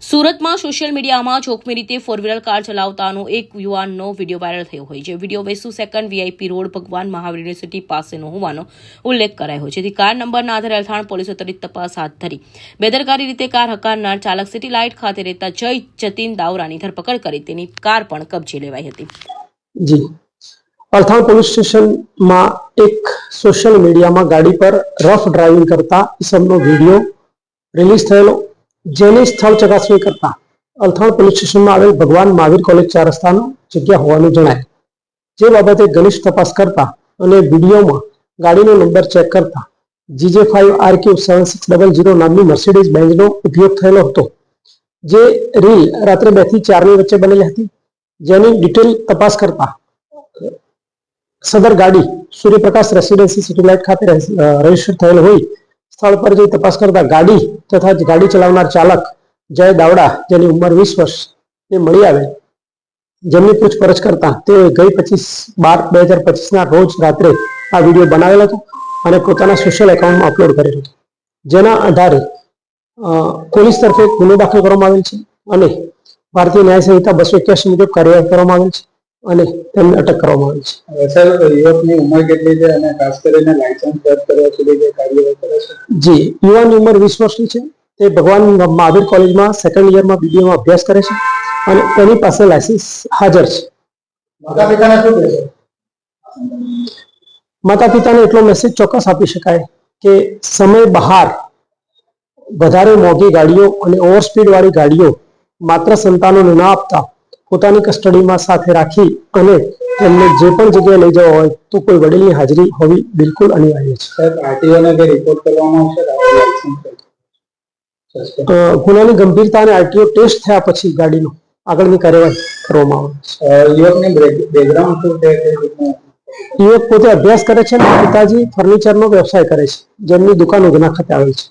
સુરતમાં સોશિયલ મીડિયામાં જોખમી રીતે ફોર વ્હીલર કાર ચલાવતાનો એક યુવાનનો વિડીયો વાયરલ થયો હોય છે. વિડીયો 202 VIP રોડ ભગવાન મહાવીર યુનિવર્સિટી પાસેનો હોવાનો ઉલ્લેખ કરાયો હોય છે. જેથી કાર નંબરના આધારે અલથાણ પોલીસે ત્વરિત તપાસ હાથ ધરી બેદરકારી રીતે કાર હકારનાર ચાલક સિટી લાઇટ ખાતે રહેતા જય જતીન દાવરાની ધરપકડ કરી તેની કાર પણ કબજે લેવાઈ હતી. જી, અલથાણ પોલીસ સ્ટેશનમાં એક સોશિયલ મીડિયામાં ગાડી પર રફ ડ્રાઇવિંગ કરતા ઇસમનો વિડીયો રિલીઝ થયેલો, જેની સ્થળ ચકાસણી કરતા અલથાણ પોલીસ સ્ટેશનમાં આવેલ ભગવાન મહાવીર કોલેજ 4 રસ્તાનો જગ્યા હોવાનું જણાય. જે બાબતે ઘનિષ્ઠ તપાસ કરતા અને વિડીયોમાં ગાડીનો નંબર ચેક કરતા GJ5RQ7600 નામની મર્સિડીઝ બેન્ઝનો ઉપયોગ થયેલો હતો. જે રીલ રાત્રે 2 થી 4 ની વચ્ચે બનેલી હતી. જેની ડિટેલ તપાસ કરતા સદર ગાડી સૂર્યપ્રકાશ રેસિડેન્સી સિટી લાઇટ ખાતે રજીસ્ટર થયેલ હોય સ્થળ પર જઈ તપાસ કરતા ગાડી તથા ગાડી ચલાવનાર ચાલક જય દાવડા, જેની ઉંમર 20 વર્ષ ને મળી આવે. જેમની પૂછપરછ કરતા તેઓએ ગઈ 25/12/2025 ના રોજ રાત્રે આ વિડીયો બનાવેલો હતો અને પોતાના સોશિયલ એકાઉન્ટમાં અપલોડ કરેલો હતો. જેના આધારે પોલીસ તરફે ગુનો દાખલ કરવામાં આવેલ છે અને ભારતીય ન્યાય સંહિતા 281 મુજબ કાર્યવાહી કરવામાં આવેલ છે અને તેમને અટક કરવામાં આવેલ છે. સર, યુવકની ઉંમર કેટલી છે અને ખાસ કરીને લાયસન્સ રદ કરવા સુધી જે કાર્યવાહી કરે છે? જી, યુવાનની ઉંમર 20 વર્ષની છે. તે ભગવાન મહાવીર કોલેજમાં સેકન્ડ યરમાં BBA માં અભ્યાસ કરે છે અને તેની પાસે લાયસન્સ હાજર છે. માતા પિતાને શું કહેશો? માતા પિતાને એટલો મેસેજ ચોક્કસ આપી શકાય કે સમય બહાર વધારે મોંઘી ગાડીઓ અને ઓવરસ્પીડ વાળી ગાડીઓ માત્ર સંતાનોને ના આપતા પોતાની કસ્ટડીમાં સાથે રાખી અને તેમને જે પણ જગ્યાએ લઈ જવા હોય તો કોઈ વડીલની હાજરી હોવી બિલકુલ અનિવાર્ય છે. સાહેબ, RTOને કે રિપોર્ટ કરવામાં આવશે? ગુનાની ગંભીરતા અને RTO ટેસ્ટ થયા પછી ગાડીનો આગળની કાર્યવાહી કરવામાં આવે છે. યુવકની બેકગ્રાઉન્ડ શું છે? યુવક પોતે અભ્યાસ કરે છે અને પિતાજી ફર્નિચરનો વ્યવસાય કરે છે, જેમની દુકાન ઉધના ખાતે આવેલ છે.